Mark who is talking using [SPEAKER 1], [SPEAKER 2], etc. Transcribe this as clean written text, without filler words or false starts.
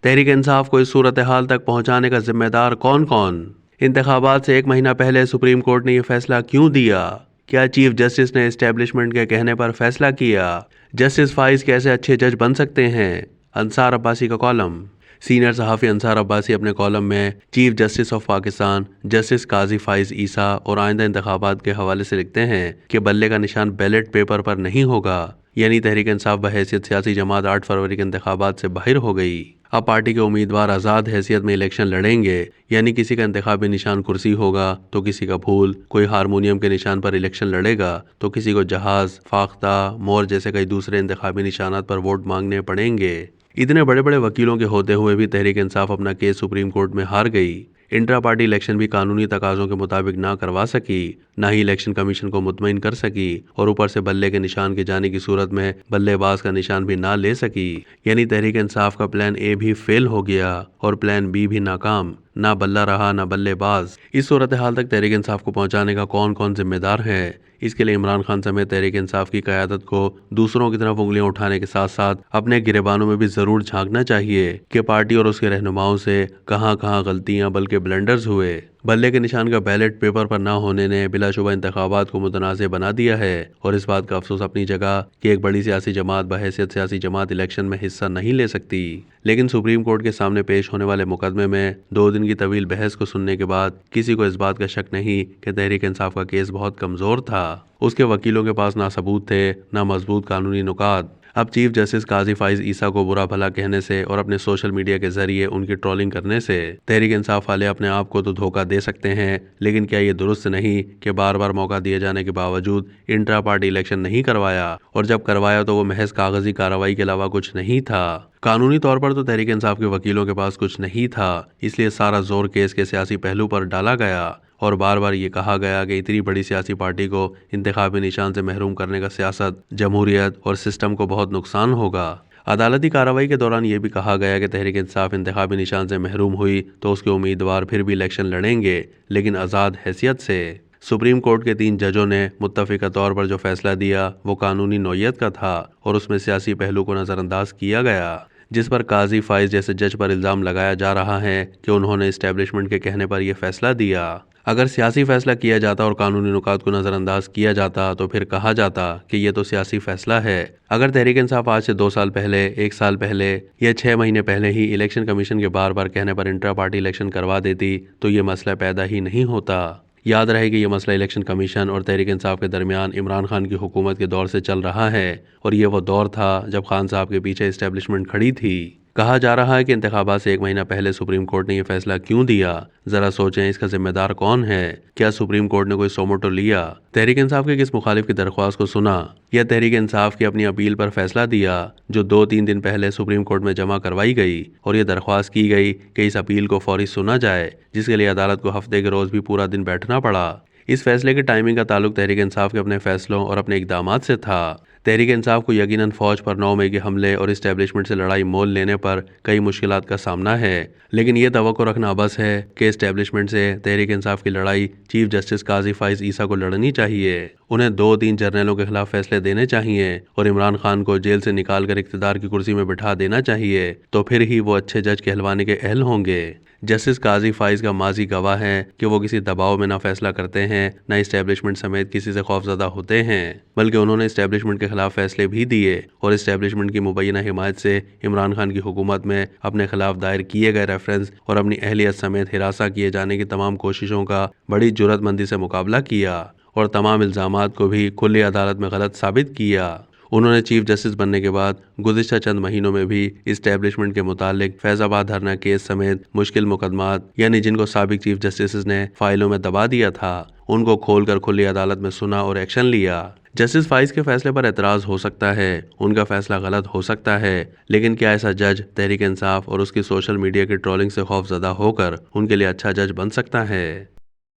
[SPEAKER 1] تحریک انصاف کو اس صورتحال تک پہنچانے کا ذمہ دار کون کون؟ انتخابات سے 1 مہینہ پہلے سپریم کورٹ نے یہ فیصلہ کیوں دیا؟ کیا چیف جسٹس نے اسٹیبلشمنٹ کے کہنے پر فیصلہ کیا؟ جسٹس فائز کیسے اچھے جج بن سکتے ہیں؟ انصار عباسی کا کالم۔ سینئر صحافی انصار عباسی اپنے کالم میں chief justice of Pakistan justice قاضی فائز عیسیٰ اور آئندہ انتخابات کے حوالے سے لکھتے ہیں کہ بلے کا نشان بیلٹ پیپر پر نہیں ہوگا، یعنی تحریک انصاف بحیثیت سیاسی جماعت 8 فروری کے انتخابات سے باہر ہو گئی۔ اب پارٹی کے امیدوار آزاد حیثیت میں الیکشن لڑیں گے، یعنی کسی کا انتخابی نشان کرسی ہوگا تو کسی کا پھول، کوئی ہارمونیم کے نشان پر الیکشن لڑے گا تو کسی کو جہاز، فاختہ، مور جیسے کئی دوسرے انتخابی نشانات پر ووٹ مانگنے پڑیں گے۔ اتنے بڑے بڑے وکیلوں کے ہوتے ہوئے بھی تحریک انصاف اپنا کیس سپریم کورٹ میں ہار گئی۔ انٹرا پارٹی الیکشن بھی قانونی تقاضوں کے مطابق نہ کروا سکی، نہ ہی الیکشن کمیشن کو مطمئن کر سکی، اور اوپر سے بلے کے نشان کے جانے کی صورت میں بلے باز کا نشان بھی نہ لے سکی، یعنی تحریک انصاف کا پلان اے بھی فیل ہو گیا اور پلان بی بھی ناکام، نہ بلہ رہا نہ بلے باز۔ اس صورتحال تک تحریک انصاف کو پہنچانے کا کون کون ذمہ دار ہے؟ اس کے لیے عمران خان سمیت تحریک انصاف کی قیادت کو دوسروں کی طرف انگلیاں اٹھانے کے ساتھ ساتھ اپنے گریبانوں میں بھی ضرور جھانکنا چاہیے کہ پارٹی اور اس کے رہنماؤں سے کہاں کہاں غلطیاں بلکہ بلنڈرز ہوئے۔ بلے کے نشان کا بیلٹ پیپر پر نہ ہونے نے بلا شبہ انتخابات کو متنازع بنا دیا ہے، اور اس بات کا افسوس اپنی جگہ کہ ایک بڑی سیاسی جماعت بحیثیت سیاسی جماعت الیکشن میں حصہ نہیں لے سکتی۔ لیکن سپریم کورٹ کے سامنے پیش ہونے والے مقدمے میں 2 دن کی طویل بحث کو سننے کے بعد کسی کو اس بات کا شک نہیں کہ تحریک انصاف کا کیس بہت کمزور تھا۔ اس کے وکیلوں کے پاس نہ ثبوت تھے نہ مضبوط قانونی نکات۔ اب چیف جسٹس قاضی فائز عیسیٰ کو برا بھلا کہنے سے اور اپنے سوشل میڈیا کے ذریعے ان کی ٹرولنگ کرنے سے تحریک انصاف والے اپنے آپ کو تو دھوکہ دے سکتے ہیں، لیکن کیا یہ درست نہیں کہ بار بار موقع دیے جانے کے باوجود انٹرا پارٹی الیکشن نہیں کروایا، اور جب کروایا تو وہ محض کاغذی کارروائی کے علاوہ کچھ نہیں تھا؟ قانونی طور پر تو تحریک انصاف کے وکیلوں کے پاس کچھ نہیں تھا، اس لیے سارا زور کیس کے سیاسی پہلو پر ڈالا گیا اور بار بار یہ کہا گیا کہ اتنی بڑی سیاسی پارٹی کو انتخابی نشان سے محروم کرنے کا سیاست، جمہوریت اور سسٹم کو بہت نقصان ہوگا۔ عدالتی کارروائی کے دوران یہ بھی کہا گیا کہ تحریک انصاف انتخابی نشان سے محروم ہوئی تو اس کے امیدوار پھر بھی الیکشن لڑیں گے، لیکن آزاد حیثیت سے۔ سپریم کورٹ کے 3 ججوں نے متفقہ طور پر جو فیصلہ دیا وہ قانونی نوعیت کا تھا اور اس میں سیاسی پہلو کو نظر انداز کیا گیا، جس پر قاضی فائز جیسے جج پر الزام لگایا جا رہا ہے کہ انہوں نے اسٹیبلشمنٹ کے کہنے پر یہ فیصلہ دیا۔ اگر سیاسی فیصلہ کیا جاتا اور قانونی نکات کو نظر انداز کیا جاتا تو پھر کہا جاتا کہ یہ تو سیاسی فیصلہ ہے۔ اگر تحریک انصاف آج سے 2 سال پہلے، 1 سال پہلے یا 6 مہینے پہلے ہی الیکشن کمیشن کے بار بار کہنے پر انٹرا پارٹی الیکشن کروا دیتی تو یہ مسئلہ پیدا ہی نہیں ہوتا۔ یاد رہے کہ یہ مسئلہ الیکشن کمیشن اور تحریک انصاف کے درمیان عمران خان کی حکومت کے دور سے چل رہا ہے، اور یہ وہ دور تھا جب خان صاحب کے پیچھے اسٹیبلشمنٹ کھڑی تھی۔ کہا جا رہا ہے کہ انتخابات سے 1 مہینہ پہلے سپریم کورٹ نے یہ فیصلہ کیوں دیا؟ ذرا سوچیں اس کا ذمہ دار کون ہے؟ کیا سپریم کورٹ نے کوئی سوموٹو لیا؟ تحریک انصاف کے کس مخالف کی درخواست کو سنا؟ یا تحریک انصاف کی اپنی اپیل پر فیصلہ دیا جو 2-3 دن پہلے سپریم کورٹ میں جمع کروائی گئی، اور یہ درخواست کی گئی کہ اس اپیل کو فوری سنا جائے، جس کے لیے عدالت کو ہفتے کے روز بھی پورا دن بیٹھنا پڑا؟ اس فیصلے کے ٹائمنگ کا تعلق تحریک انصاف کے اپنے فیصلوں اور اپنے اقدامات سے تھا۔ تحریک انصاف کو یقیناً فوج پر 9 مئی کے حملے اور اسٹیبلشمنٹ سے لڑائی مول لینے پر کئی مشکلات کا سامنا ہے، لیکن یہ توقع رکھنا بس ہے کہ اسٹیبلشمنٹ سے تحریک انصاف کی لڑائی چیف جسٹس قاضی فائز عیسیٰ کو لڑنی چاہیے۔ انہیں 2-3 جرنیلوں کے خلاف فیصلے دینے چاہیے اور عمران خان کو جیل سے نکال کر اقتدار کی کرسی میں بٹھا دینا چاہیے، تو پھر ہی وہ اچھے جج کہلوانے کے اہل ہوں گے۔ جسٹس قاضی فائز کا ماضی گواہ ہے کہ وہ کسی دباؤ میں نہ فیصلہ کرتے ہیں، نہ اسٹیبلشمنٹ سمیت کسی سے خوفزدہ ہوتے ہیں، بلکہ انہوں نے اسٹیبلشمنٹ کے خلاف فیصلے بھی دیے اور اسٹیبلشمنٹ کی مبینہ حمایت سے عمران خان کی حکومت میں اپنے خلاف دائر کیے گئے ریفرنس اور اپنی اہلیت سمیت ہراساں کیے جانے کی تمام کوششوں کا بڑی جرأت مندی سے مقابلہ کیا اور تمام الزامات کو بھی کھلی عدالت میں غلط ثابت کیا۔ انہوں نے چیف جسٹس بننے کے بعد گزشتہ چند مہینوں میں بھی اسٹیبلشمنٹ کے متعلق فیض آباد دھرنا کیس سمیت مشکل مقدمات، یعنی جن کو سابق چیف جسٹس نے فائلوں میں دبا دیا تھا، ان کو کھول کر کھلی عدالت میں سنا اور ایکشن لیا۔ جسٹس فائز کے فیصلے پر اعتراض ہو سکتا ہے، ان کا فیصلہ غلط ہو سکتا ہے، لیکن کیا ایسا جج تحریک انصاف اور اس کی سوشل میڈیا کی ٹرولنگ سے خوف زدہ ہو کر ان کے لیے اچھا جج بن سکتا ہے؟